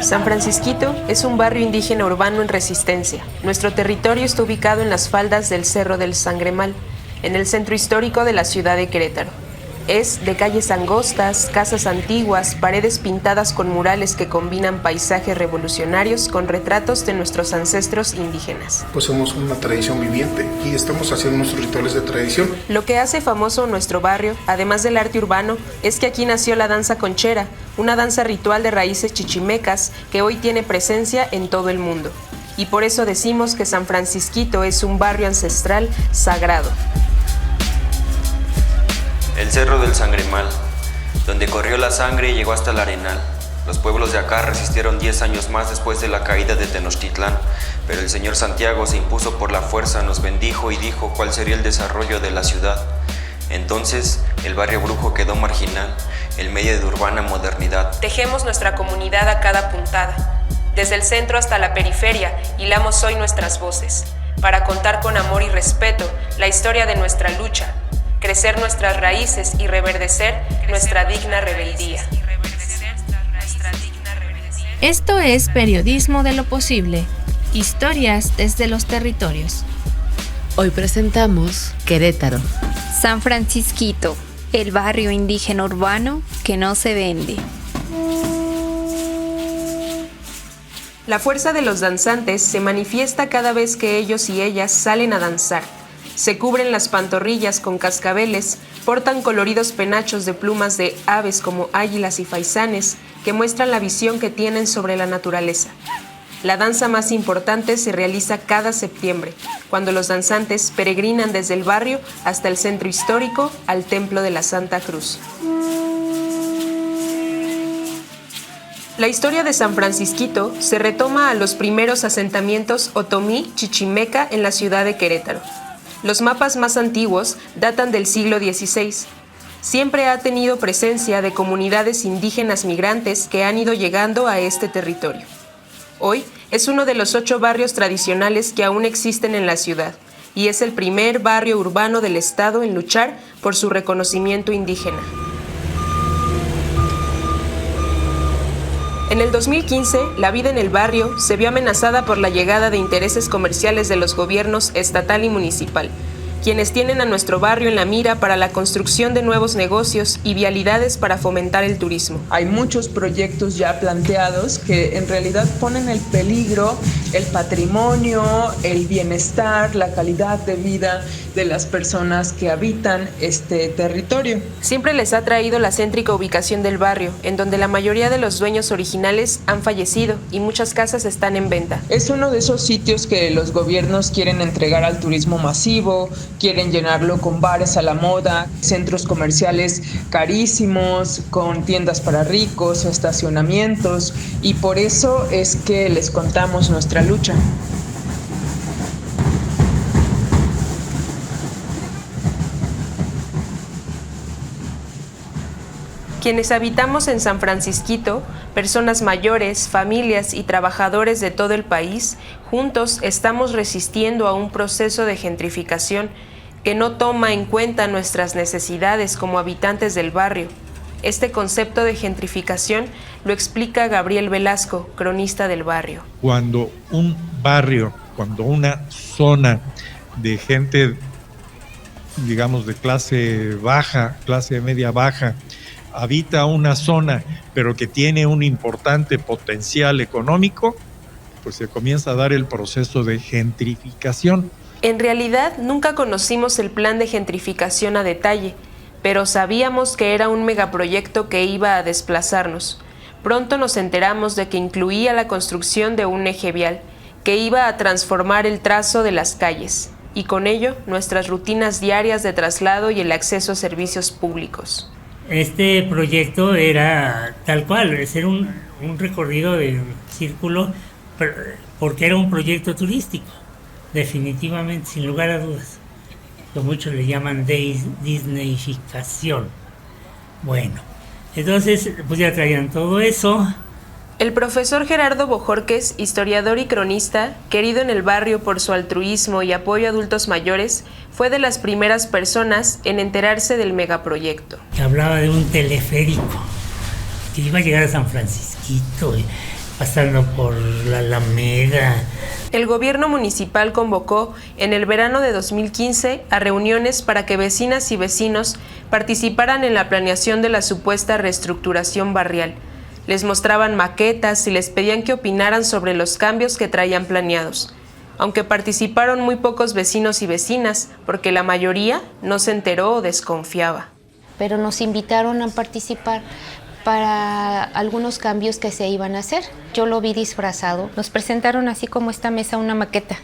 San Francisquito es un barrio indígena urbano en resistencia. Nuestro territorio está ubicado en las faldas del Cerro del Sangremal, en el centro histórico de la ciudad de Querétaro. Es de calles angostas, casas antiguas, paredes pintadas con murales que combinan paisajes revolucionarios con retratos de nuestros ancestros indígenas. Pues somos una tradición viviente y estamos haciendo nuestros rituales de tradición. Lo que hace famoso nuestro barrio, además del arte urbano, es que aquí nació la danza conchera, una danza ritual de raíces chichimecas que hoy tiene presencia en todo el mundo. Y por eso decimos que San Francisquito es un barrio ancestral sagrado. El Cerro del Sangremal, donde corrió la sangre y llegó hasta el Arenal. Los pueblos de acá resistieron 10 años más después de la caída de Tenochtitlán, pero el señor Santiago se impuso por la fuerza, nos bendijo y dijo cuál sería el desarrollo de la ciudad. Entonces, el barrio brujo quedó marginal, el medio de urbana modernidad. Tejemos nuestra comunidad a cada puntada. Desde el centro hasta la periferia, hilamos hoy nuestras voces, para contar con amor y respeto la historia de nuestra lucha, crecer nuestras raíces y reverdecer nuestra digna rebeldía. Esto es Periodismo de lo Posible, historias desde los territorios. Hoy presentamos Querétaro. San Francisquito, el barrio indígena urbano que no se vende. La fuerza de los danzantes se manifiesta cada vez que ellos y ellas salen a danzar. Se cubren las pantorrillas con cascabeles, portan coloridos penachos de plumas de aves como águilas y faisanes que muestran la visión que tienen sobre la naturaleza. La danza más importante se realiza cada septiembre, cuando los danzantes peregrinan desde el barrio hasta el centro histórico al Templo de la Santa Cruz. La historia de San Francisquito se retoma a los primeros asentamientos otomí chichimeca en la ciudad de Querétaro. Los mapas más antiguos datan del siglo XVI. Siempre ha tenido presencia de comunidades indígenas migrantes que han ido llegando a este territorio. Hoy es uno de los 8 barrios tradicionales que aún existen en la ciudad y es el primer barrio urbano del estado en luchar por su reconocimiento indígena. En el 2015, la vida en el barrio se vio amenazada por la llegada de intereses comerciales de los gobiernos estatal y municipal, quienes tienen a nuestro barrio en la mira para la construcción de nuevos negocios y vialidades para fomentar el turismo. Hay muchos proyectos ya planteados que en realidad ponen en peligro el patrimonio, el bienestar, la calidad de vida de las personas que habitan este territorio. Siempre les ha traído la céntrica ubicación del barrio, en donde la mayoría de los dueños originales han fallecido y muchas casas están en venta. Es uno de esos sitios que los gobiernos quieren entregar al turismo masivo, quieren llenarlo con bares a la moda, centros comerciales carísimos, con tiendas para ricos, estacionamientos, y por eso es que les contamos nuestra lucha. Quienes habitamos en San Francisquito, personas mayores, familias y trabajadores de todo el país, juntos estamos resistiendo a un proceso de gentrificación que no toma en cuenta nuestras necesidades como habitantes del barrio. Este concepto de gentrificación lo explica Gabriel Velasco, cronista del barrio. Cuando un barrio, cuando una zona de gente, digamos, de clase baja, clase media baja, habita una zona, pero que tiene un importante potencial económico, pues se comienza a dar el proceso de gentrificación. En realidad, nunca conocimos el plan de gentrificación a detalle, pero sabíamos que era un megaproyecto que iba a desplazarnos. Pronto nos enteramos de que incluía la construcción de un eje vial, que iba a transformar el trazo de las calles, y con ello nuestras rutinas diarias de traslado y el acceso a servicios públicos. Este proyecto era tal cual, hacer un recorrido de círculo, porque era un proyecto turístico, definitivamente, sin lugar a dudas. Que muchos le llaman Disneyificación. Bueno, entonces pues ya traían todo eso. El profesor Gerardo Bojorquez, historiador y cronista, querido en el barrio por su altruismo y apoyo a adultos mayores, fue de las primeras personas en enterarse del megaproyecto. Hablaba de un teleférico que iba a llegar a San Francisquito pasando por la Alameda. El gobierno municipal convocó en el verano de 2015 a reuniones para que vecinas y vecinos participaran en la planeación de la supuesta reestructuración barrial. Les mostraban maquetas y les pedían que opinaran sobre los cambios que traían planeados. Aunque participaron muy pocos vecinos y vecinas, porque la mayoría no se enteró o desconfiaba. Pero nos invitaron a participar para algunos cambios que se iban a hacer. Yo lo vi disfrazado. Nos presentaron así como esta mesa una maqueta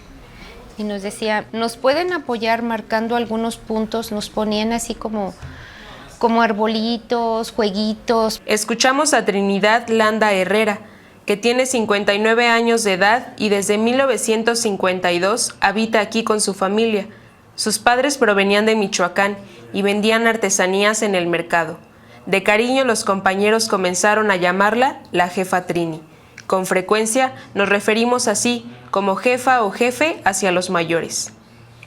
y nos decía, ¿nos pueden apoyar marcando algunos puntos? Nos ponían así como arbolitos, jueguitos. Escuchamos a Trinidad Landa Herrera, que tiene 59 años de edad y desde 1952 habita aquí con su familia. Sus padres provenían de Michoacán y vendían artesanías en el mercado. De cariño, los compañeros comenzaron a llamarla la jefa Trini. Con frecuencia nos referimos así, como jefa o jefe hacia los mayores.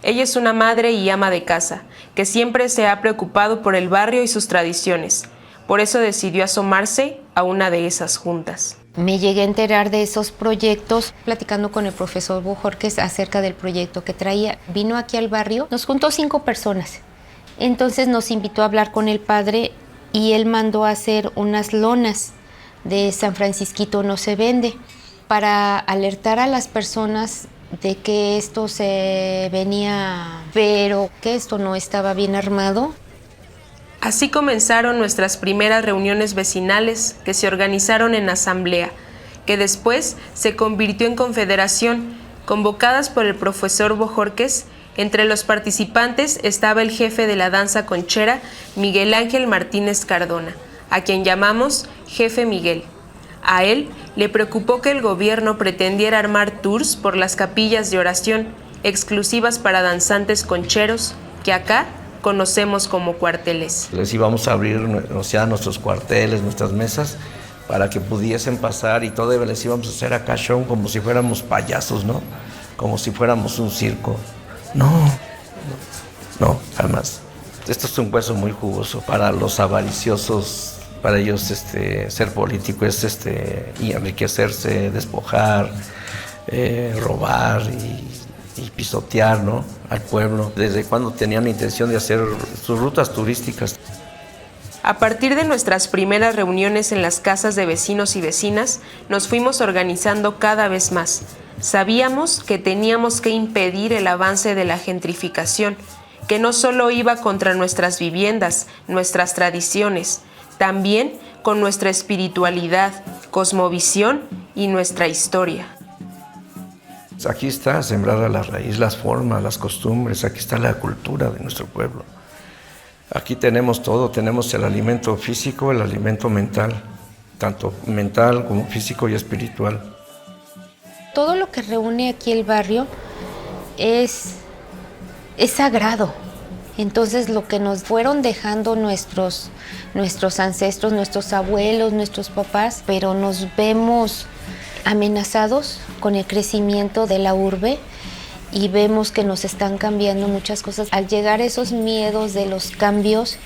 Ella es una madre y ama de casa, que siempre se ha preocupado por el barrio y sus tradiciones. Por eso decidió asomarse a una de esas juntas. Me llegué a enterar de esos proyectos platicando con el profesor Bojorquez acerca del proyecto que traía. Vino aquí al barrio, nos juntó 5 personas. Entonces nos invitó a hablar con el padre y él mandó a hacer unas lonas de San Francisquito no se vende para alertar a las personas de que esto se venía, pero que esto no estaba bien armado. Así comenzaron nuestras primeras reuniones vecinales que se organizaron en asamblea, que después se convirtió en confederación, convocadas por el profesor Bojorquez. Entre los participantes estaba el jefe de la danza conchera, Miguel Ángel Martínez Cardona, a quien llamamos Jefe Miguel. A él le preocupó que el gobierno pretendiera armar tours por las capillas de oración, exclusivas para danzantes concheros, que acá conocemos como cuarteles. Les íbamos a abrir nuestros cuarteles, nuestras mesas, para que pudiesen pasar y todo les íbamos a hacer acá show como si fuéramos payasos, ¿no? Como si fuéramos un circo. No, jamás. Esto es un hueso muy jugoso para los avariciosos. Para ellos ser político es y enriquecerse, despojar, robar y pisotear, ¿no?, al pueblo. ¿Desde cuándo tenían la intención de hacer sus rutas turísticas? A partir de nuestras primeras reuniones en las casas de vecinos y vecinas, nos fuimos organizando cada vez más. Sabíamos que teníamos que impedir el avance de la gentrificación, que no solo iba contra nuestras viviendas, nuestras tradiciones, también con nuestra espiritualidad, cosmovisión y nuestra historia. Aquí está sembrada la raíz, las formas, las costumbres, aquí está la cultura de nuestro pueblo. Aquí tenemos todo, tenemos el alimento físico, el alimento mental, tanto mental como físico y espiritual. Todo lo que reúne aquí el barrio es sagrado. Entonces lo que nos fueron dejando nuestros ancestros, nuestros abuelos, nuestros papás, pero nos vemos amenazados con el crecimiento de la urbe y vemos que nos están cambiando muchas cosas. Al llegar esos miedos de los cambios,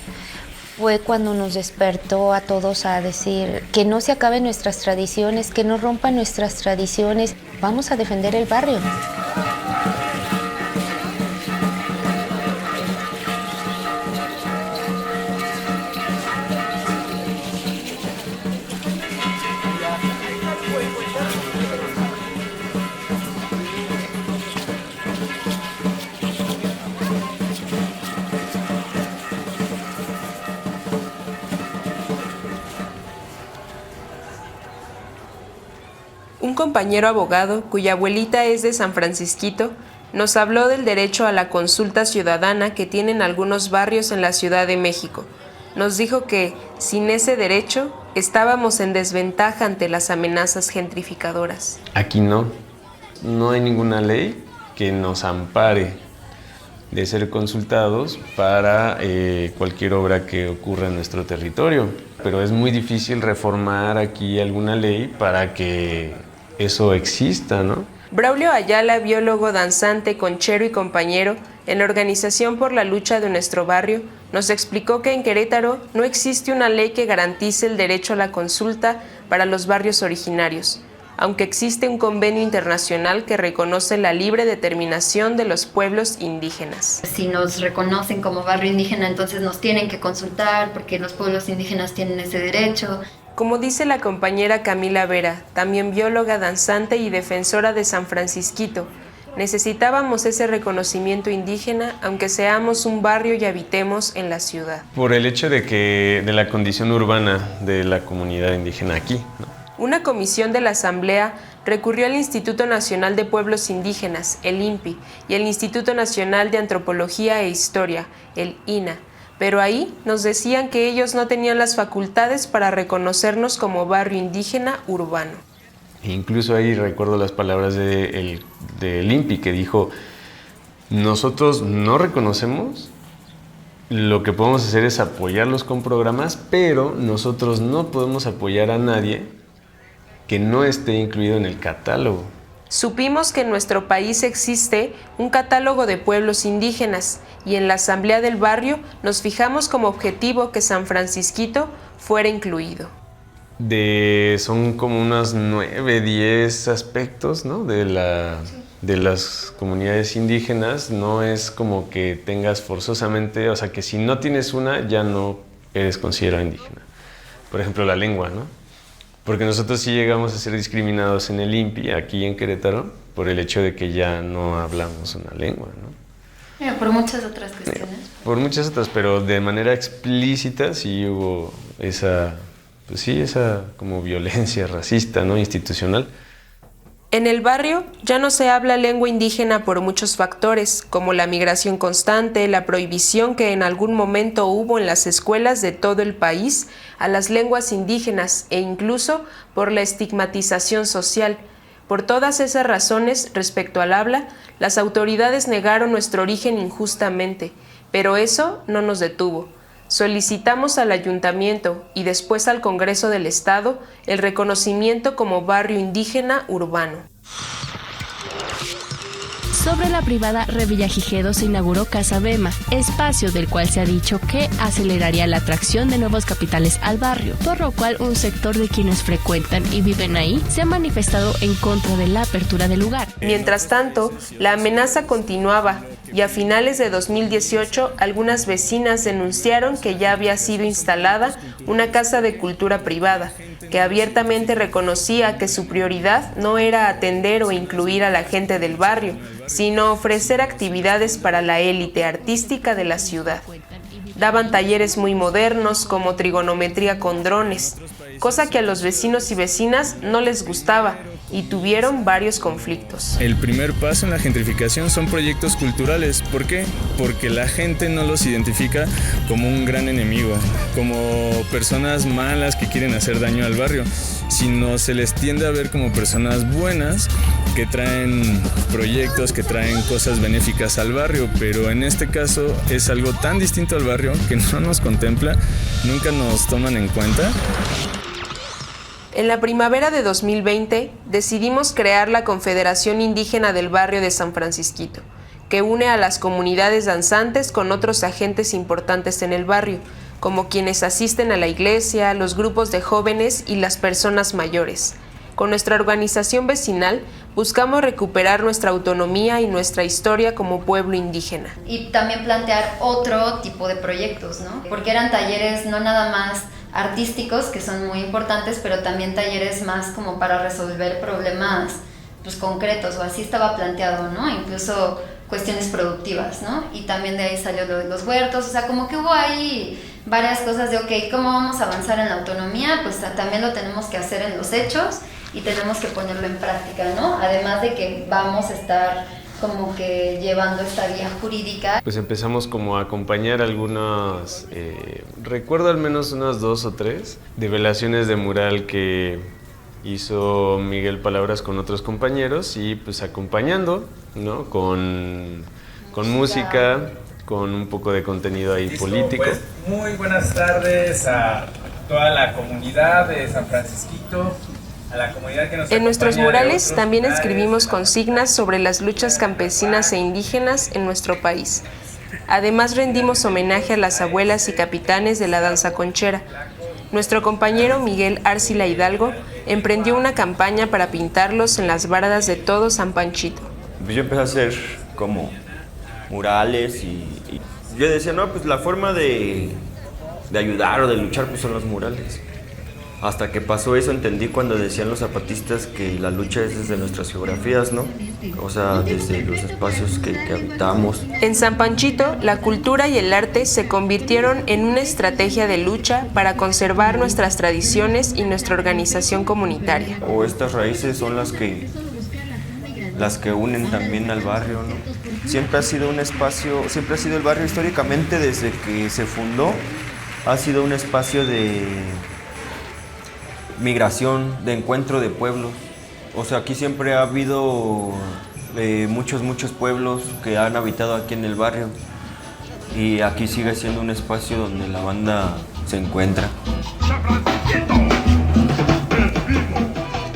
fue cuando nos despertó a todos a decir que no se acaben nuestras tradiciones, que no rompan nuestras tradiciones. Vamos a defender el barrio. Un compañero abogado, cuya abuelita es de San Francisquito, nos habló del derecho a la consulta ciudadana que tienen algunos barrios en la Ciudad de México. Nos dijo que, sin ese derecho, estábamos en desventaja ante las amenazas gentrificadoras. Aquí no hay ninguna ley que nos ampare de ser consultados para cualquier obra que ocurra en nuestro territorio. Pero es muy difícil reformar aquí alguna ley para que eso exista, ¿no? Braulio Ayala, biólogo, danzante, conchero y compañero en la Organización por la Lucha de nuestro barrio, nos explicó que en Querétaro no existe una ley que garantice el derecho a la consulta para los barrios originarios. aunque existe un convenio internacional que reconoce la libre determinación de los pueblos indígenas. Si nos reconocen como barrio indígena, entonces nos tienen que consultar porque los pueblos indígenas tienen ese derecho. Como dice la compañera Camila Vera, también bióloga, danzante y defensora de San Francisquito, necesitábamos ese reconocimiento indígena, aunque seamos un barrio y habitemos en la ciudad. Por el hecho de la condición urbana de la comunidad indígena aquí, ¿no? Una comisión de la Asamblea recurrió al Instituto Nacional de Pueblos Indígenas, el INPI, y el Instituto Nacional de Antropología e Historia, el INA, pero ahí nos decían que ellos no tenían las facultades para reconocernos como barrio indígena urbano. Incluso ahí recuerdo las palabras del INPI que dijo: nosotros no reconocemos, lo que podemos hacer es apoyarlos con programas, pero nosotros no podemos apoyar a nadie que no esté incluido en el catálogo. Supimos que en nuestro país existe un catálogo de pueblos indígenas y en la Asamblea del Barrio nos fijamos como objetivo que San Francisquito fuera incluido. Son como unos 9, 10 aspectos, ¿no? de las comunidades indígenas. No es como que tengas forzosamente, o sea, que si no tienes una ya no eres considerado indígena. Por ejemplo, la lengua, ¿no? Porque nosotros sí llegamos a ser discriminados en el INPI, aquí en Querétaro, por el hecho de que ya no hablamos una lengua, ¿no? Por muchas otras cuestiones. Por muchas otras, pero de manera explícita sí hubo esa como violencia racista, ¿no? Institucional. En el barrio ya no se habla lengua indígena por muchos factores, como la migración constante, la prohibición que en algún momento hubo en las escuelas de todo el país a las lenguas indígenas e incluso por la estigmatización social. Por todas esas razones, respecto al habla, las autoridades negaron nuestro origen injustamente, pero eso no nos detuvo. Solicitamos al Ayuntamiento y después al Congreso del Estado el reconocimiento como barrio indígena urbano. Sobre la privada Revillagigedo se inauguró Casa Bema, espacio del cual se ha dicho que aceleraría la atracción de nuevos capitales al barrio, por lo cual un sector de quienes frecuentan y viven ahí se ha manifestado en contra de la apertura del lugar. Mientras tanto, la amenaza continuaba y a finales de 2018 algunas vecinas denunciaron que ya había sido instalada una casa de cultura privada, que abiertamente reconocía que su prioridad no era atender o incluir a la gente del barrio, sino ofrecer actividades para la élite artística de la ciudad. Daban talleres muy modernos como trigonometría con drones, cosa que a los vecinos y vecinas no les gustaba y tuvieron varios conflictos. El primer paso en la gentrificación son proyectos culturales. ¿Por qué? Porque la gente no los identifica como un gran enemigo, como personas malas que quieren hacer daño al barrio, sino se les tiende a ver como personas buenas que traen proyectos, que traen cosas benéficas al barrio, pero en este caso es algo tan distinto al barrio que no nos contempla, nunca nos toman en cuenta. En la primavera de 2020 decidimos crear la Confederación Indígena del Barrio de San Francisquito, que une a las comunidades danzantes con otros agentes importantes en el barrio, como quienes asisten a la iglesia, los grupos de jóvenes y las personas mayores. Con nuestra organización vecinal buscamos recuperar nuestra autonomía y nuestra historia como pueblo indígena. Y también plantear otro tipo de proyectos, ¿no? Porque eran talleres no nada más artísticos, que son muy importantes, pero también talleres más como para resolver problemas pues concretos, o así estaba planteado, ¿no? Incluso cuestiones productivas, ¿no? Y también de ahí salió lo de los huertos, o sea, como que hubo ahí varias cosas de, ok, ¿cómo vamos a avanzar en la autonomía? Pues también lo tenemos que hacer en los hechos y tenemos que ponerlo en práctica, ¿no? Además de que vamos a estar como que llevando esta vía jurídica. Pues empezamos como a acompañar algunas, recuerdo al menos unas 2 o 3 develaciones de mural que hizo Miguel Palabras con otros compañeros y pues acompañando, ¿no? Con música, con un poco de contenido ahí político. Pues, muy buenas tardes a toda la comunidad de San Francisquito. En nuestros murales también escribimos consignas sobre las luchas campesinas e indígenas en nuestro país. Además rendimos homenaje a las abuelas y capitanes de la danza conchera. nuestro compañero Miguel Arcila Hidalgo emprendió una campaña para pintarlos en las bardas de todo San Panchito. Pues yo empecé a hacer como murales y yo decía, no, pues la forma de ayudar o de luchar pues son los murales. Hasta que pasó eso entendí cuando decían los zapatistas que la lucha es desde nuestras geografías, ¿no? O sea, desde los espacios que habitamos. En San Panchito, la cultura y el arte se convirtieron en una estrategia de lucha para conservar nuestras tradiciones y nuestra organización comunitaria. O estas raíces son las que unen también al barrio, ¿no? Siempre ha sido un espacio, siempre ha sido el barrio históricamente desde que se fundó, ha sido un espacio de migración, de encuentro de pueblos. O sea, aquí siempre ha habido muchos pueblos que han habitado aquí en el barrio y aquí sigue siendo un espacio donde la banda se encuentra.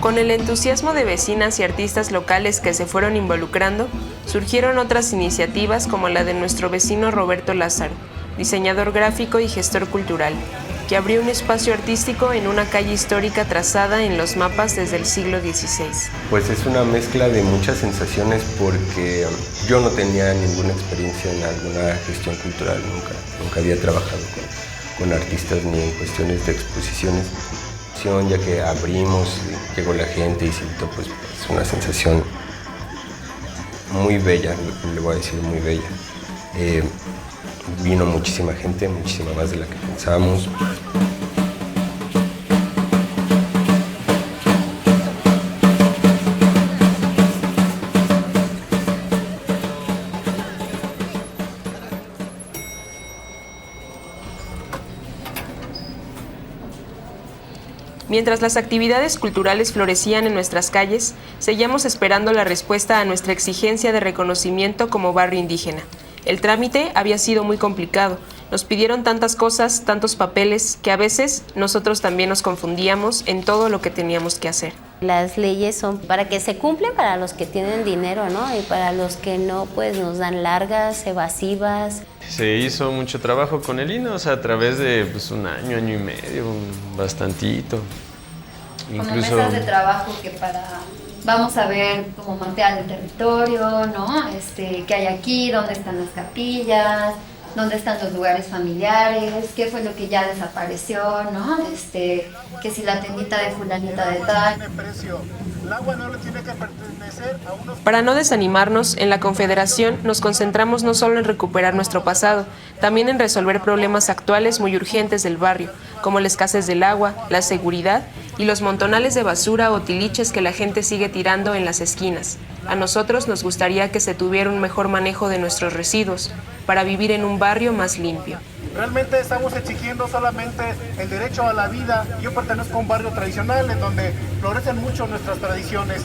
Con el entusiasmo de vecinas y artistas locales que se fueron involucrando, surgieron otras iniciativas como la de nuestro vecino Roberto Lázaro, diseñador gráfico y gestor cultural, que abrió un espacio artístico en una calle histórica trazada en los mapas desde el siglo XVI. Pues es una mezcla de muchas sensaciones porque yo no tenía ninguna experiencia en alguna gestión cultural, nunca había trabajado con artistas ni en cuestiones de exposiciones, ya que abrimos, llegó la gente y siento pues es una sensación muy bella, le voy a decir muy bella. Vino muchísima gente, muchísima más de la que pensábamos. Mientras las actividades culturales florecían en nuestras calles, seguíamos esperando la respuesta a nuestra exigencia de reconocimiento como barrio indígena. El trámite había sido muy complicado. Nos pidieron tantas cosas, tantos papeles, que a veces nosotros también nos confundíamos en todo lo que teníamos que hacer. Las leyes son para que se cumplen para los que tienen dinero, ¿no? Y para los que no, pues nos dan largas, evasivas. Se hizo mucho trabajo con el INE, o sea, a través de pues, un año y medio, bastantito. Como mesas de trabajo que vamos a ver cómo mapear el territorio, ¿no? ¿Qué hay aquí? ¿Dónde están las capillas? ¿Dónde están los lugares familiares? ¿Qué fue lo que ya desapareció, no? Que si la tiendita de fulanita de tal. Para no desanimarnos, en la Confederación nos concentramos no solo en recuperar nuestro pasado, también en resolver problemas actuales muy urgentes del barrio, como la escasez del agua, la seguridad y los montonales de basura o tiliches que la gente sigue tirando en las esquinas. A nosotros nos gustaría que se tuviera un mejor manejo de nuestros residuos, para vivir en un barrio más limpio. Realmente estamos exigiendo solamente el derecho a la vida. Yo pertenezco a un barrio tradicional en donde florecen mucho nuestras tradiciones.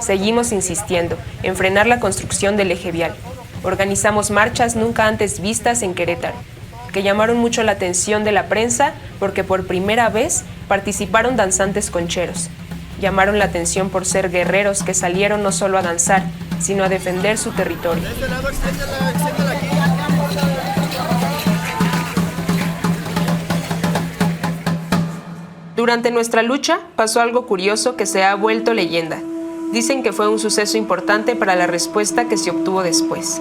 Seguimos insistiendo en frenar la construcción del eje vial. Organizamos marchas nunca antes vistas en Querétaro, que llamaron mucho la atención de la prensa porque por primera vez participaron danzantes concheros. Llamaron la atención por ser guerreros que salieron no solo a danzar, sino a defender su territorio. Durante nuestra lucha pasó algo curioso que se ha vuelto leyenda. Dicen que fue un suceso importante para la respuesta que se obtuvo después.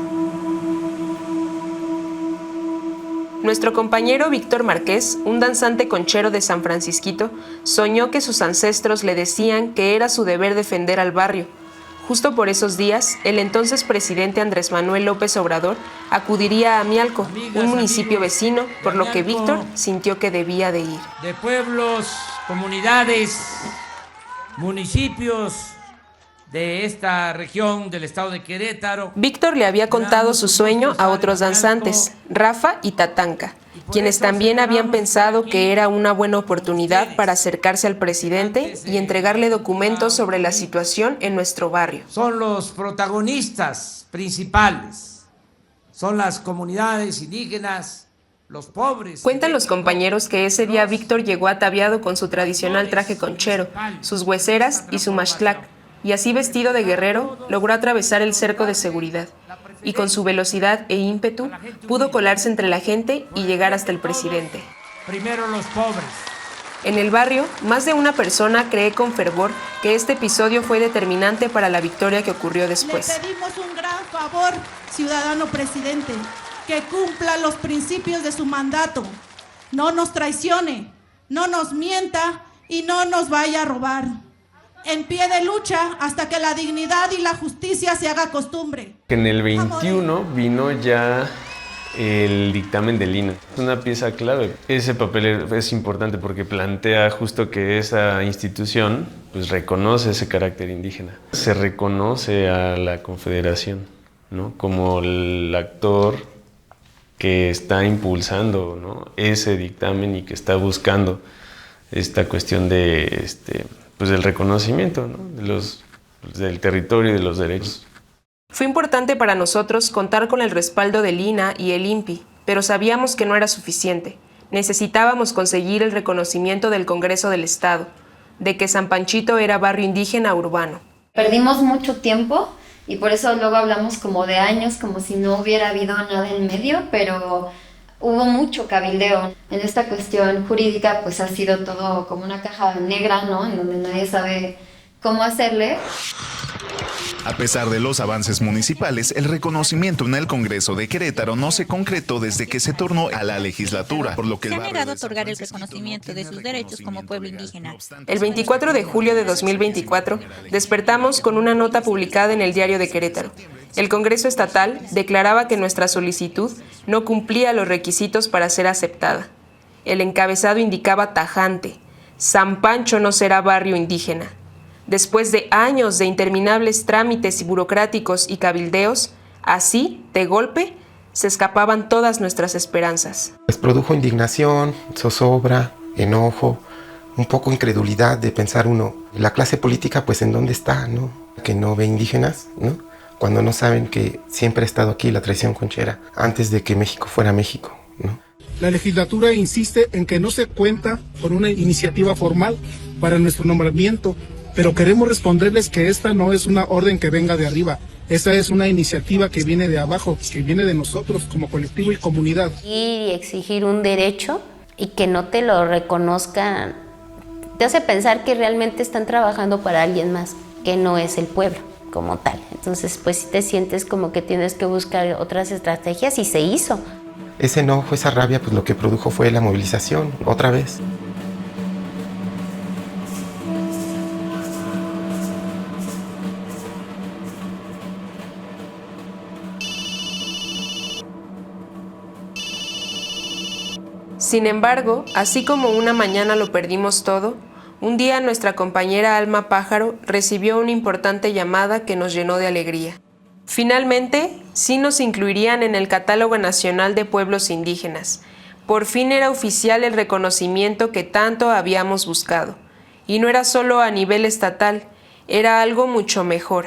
Nuestro compañero Víctor Márquez, un danzante conchero de San Francisquito, soñó que sus ancestros le decían que era su deber defender al barrio. Justo por esos días, el entonces presidente Andrés Manuel López Obrador acudiría a Amialco, un municipio vecino, por lo que Víctor sintió que debía de ir. De pueblos, comunidades, municipios de esta región del estado de Querétaro. Víctor le había contado su sueño a otros danzantes, Rafa y Tatanka, quienes también habían pensado que era una buena oportunidad para acercarse al presidente y entregarle documentos sobre la situación en nuestro barrio. Son los protagonistas principales, son las comunidades indígenas, los pobres. Cuentan los compañeros que ese día Víctor llegó ataviado con su tradicional traje conchero, sus hueseras y su maxtlac, y así vestido de guerrero logró atravesar el cerco de seguridad, y con su velocidad e ímpetu pudo colarse entre la gente y llegar hasta el presidente. Primero los pobres, En el barrio, más de una persona cree con fervor que este episodio fue determinante para la victoria que ocurrió después. Le pedimos un gran favor, ciudadano presidente, que cumpla los principios de su mandato. No nos traicione, no nos mienta y no nos vaya a robar. En pie de lucha hasta que la dignidad y la justicia se haga costumbre. En el 21 vino ya el dictamen del INA. Es una pieza clave. Ese papel es importante porque plantea justo que esa institución pues, reconoce ese carácter indígena. Se reconoce a la Confederación, ¿no? Como el actor que está impulsando, ¿no? Ese dictamen y que está buscando esta cuestión de pues del reconocimiento, ¿no? Del territorio y de los derechos. Fue importante para nosotros contar con el respaldo del INA y el INPI, pero sabíamos que no era suficiente. Necesitábamos conseguir el reconocimiento del Congreso del Estado, de que San Panchito era barrio indígena urbano. Perdimos mucho tiempo y por eso luego hablamos como de años, como si no hubiera habido nada en medio, pero hubo mucho cabildeo. En esta cuestión jurídica pues ha sido todo como una caja negra, ¿no? En donde nadie sabe cómo hacerle. A pesar de los avances municipales, el reconocimiento en el Congreso de Querétaro no se concretó desde que se tornó a la legislatura, por lo que se ha negado a otorgar el reconocimiento de sus derechos como pueblo indígena. El 24 de julio de 2024, despertamos con una nota publicada en el Diario de Querétaro. El Congreso Estatal declaraba que nuestra solicitud no cumplía los requisitos para ser aceptada. El encabezado indicaba tajante: San Pancho no será barrio indígena. Después de años de interminables trámites burocráticos y cabildeos, así, de golpe, se escapaban todas nuestras esperanzas. Les produjo indignación, zozobra, enojo, un poco incredulidad de pensar uno, la clase política pues en dónde está, ¿no? Que no ve indígenas, ¿no? Cuando no saben que siempre ha estado aquí la tradición conchera, antes de que México fuera México, ¿no? La legislatura insiste en que no se cuenta con una iniciativa formal para nuestro nombramiento, pero queremos responderles que esta no es una orden que venga de arriba. Esta es una iniciativa que viene de abajo, que viene de nosotros como colectivo y comunidad. Y exigir un derecho y que no te lo reconozcan, te hace pensar que realmente están trabajando para alguien más, que no es el pueblo como tal. Entonces, pues sí te sientes como que tienes que buscar otras estrategias y se hizo. Ese enojo, esa rabia, pues lo que produjo fue la movilización, otra vez. Sin embargo, así como una mañana lo perdimos todo, un día nuestra compañera Alma Pájaro recibió una importante llamada que nos llenó de alegría. Finalmente, sí nos incluirían en el Catálogo Nacional de Pueblos Indígenas. Por fin era oficial el reconocimiento que tanto habíamos buscado. Y no era solo a nivel estatal, era algo mucho mejor.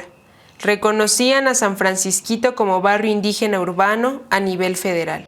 Reconocían a San Francisquito como barrio indígena urbano a nivel federal.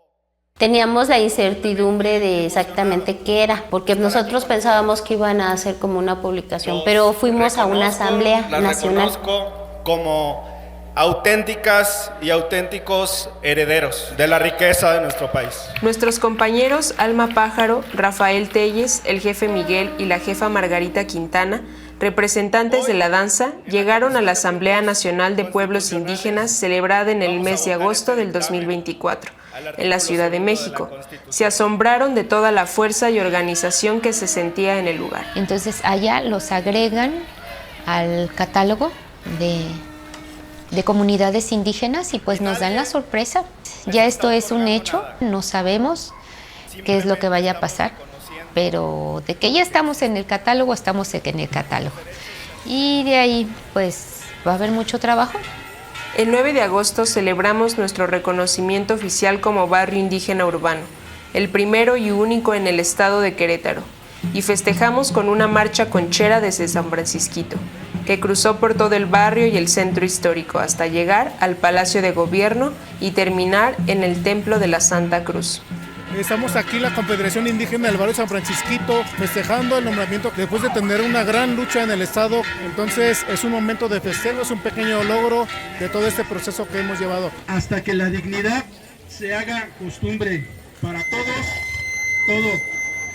Teníamos la incertidumbre de exactamente qué era, porque nosotros pensábamos que iban a hacer como una publicación, pero fuimos a una asamblea nacional. Las reconozco como auténticas y auténticos herederos de la riqueza de nuestro país. Nuestros compañeros Alma Pájaro, Rafael Telles, el jefe Miguel y la jefa Margarita Quintana, representantes de la danza, llegaron a la Asamblea Nacional de Pueblos Indígenas celebrada en el mes de agosto del 2024, en la Ciudad de México. Se asombraron de toda la fuerza y organización que se sentía en el lugar. Entonces allá los agregan al catálogo de comunidades indígenas y pues nos dan la sorpresa. Ya esto es un hecho, no sabemos qué es lo que vaya a pasar, pero de que ya estamos en el catálogo, estamos en el catálogo. Y de ahí pues va a haber mucho trabajo. El 9 de agosto celebramos nuestro reconocimiento oficial como barrio indígena urbano, el primero y único en el estado de Querétaro, y festejamos con una marcha conchera desde San Francisquito, que cruzó por todo el barrio y el centro histórico hasta llegar al Palacio de Gobierno y terminar en el Templo de la Santa Cruz. Estamos aquí, la Confederación Indígena del Barrio San Francisquito, festejando el nombramiento después de tener una gran lucha en el Estado. Entonces es un momento de festejo, es un pequeño logro de todo este proceso que hemos llevado. Hasta que la dignidad se haga costumbre para todos, todo.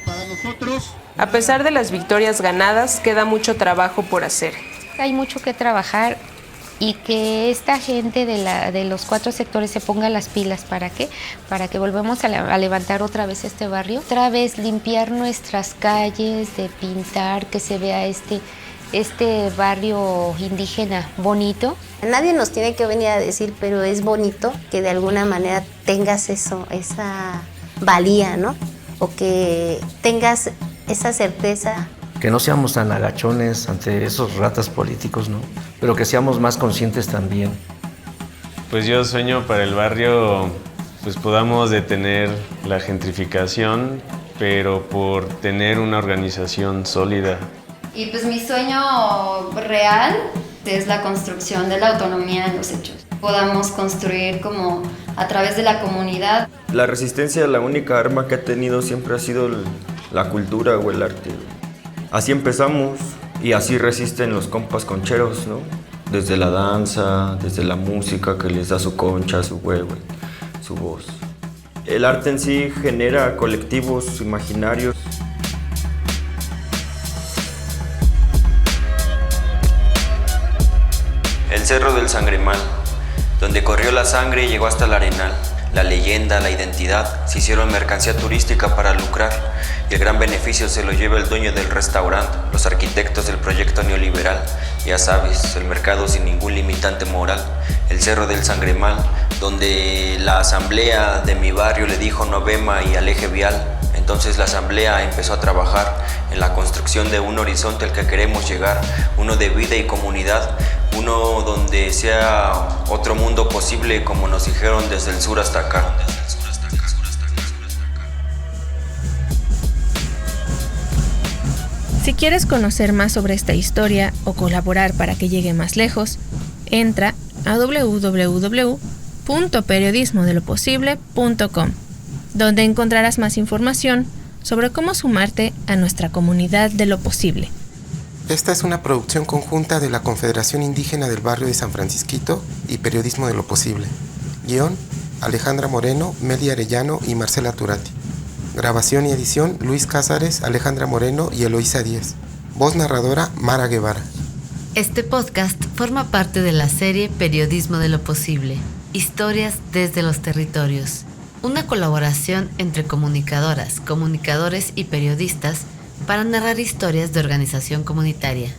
Para nosotros A pesar de las victorias ganadas, queda mucho trabajo por hacer. Hay mucho que trabajar y que esta gente de los 4 sectores se ponga las pilas. ¿Para qué? Para que volvamos a levantar otra vez este barrio. Otra vez limpiar nuestras calles, de pintar, que se vea este barrio indígena bonito. Nadie nos tiene que venir a decir, pero es bonito que de alguna manera tengas eso, esa valía, ¿no? O que tengas esa certeza. Que no seamos tan agachones ante esos ratas políticos, ¿no? Pero que seamos más conscientes también. Pues yo sueño para el barrio, pues podamos detener la gentrificación, pero por tener una organización sólida. Y pues mi sueño real es la construcción de la autonomía en los hechos. Podamos construir como a través de la comunidad. La resistencia, la única arma que ha tenido siempre ha sido la cultura o el arte. Así empezamos y así resisten los compas concheros, ¿no? Desde la danza, desde la música que les da su concha, su huevo, su voz. El arte en sí genera colectivos imaginarios. El Cerro del Sangremal, donde corrió la sangre y llegó hasta el Arenal. La leyenda, la identidad, se hicieron mercancía turística para lucrar y el gran beneficio se lo lleva el dueño del restaurante, los arquitectos del proyecto neoliberal. Ya sabes, el mercado sin ningún limitante moral. El Cerro del Sangremal, donde la asamblea de mi barrio le dijo no vema y aleje vial. Entonces la asamblea empezó a trabajar en la construcción de un horizonte al que queremos llegar, uno de vida y comunidad, uno donde sea otro mundo posible, como nos dijeron desde el sur hasta acá. Si quieres conocer más sobre esta historia o colaborar para que llegue más lejos, entra a www.periodismodeloposible.com, donde encontrarás más información sobre cómo sumarte a nuestra comunidad de lo posible. Esta es una producción conjunta de la Confederación Indígena del Barrio de San Francisquito y Periodismo de lo Posible. Guión: Alejandra Moreno, Meli Arellano y Marcela Turati. Grabación y edición: Luis Cázares, Alejandra Moreno y Eloísa Díez. Voz narradora: Mara Guevara. Este podcast forma parte de la serie Periodismo de lo Posible, historias desde los territorios. Una colaboración entre comunicadoras, comunicadores y periodistas para narrar historias de organización comunitaria.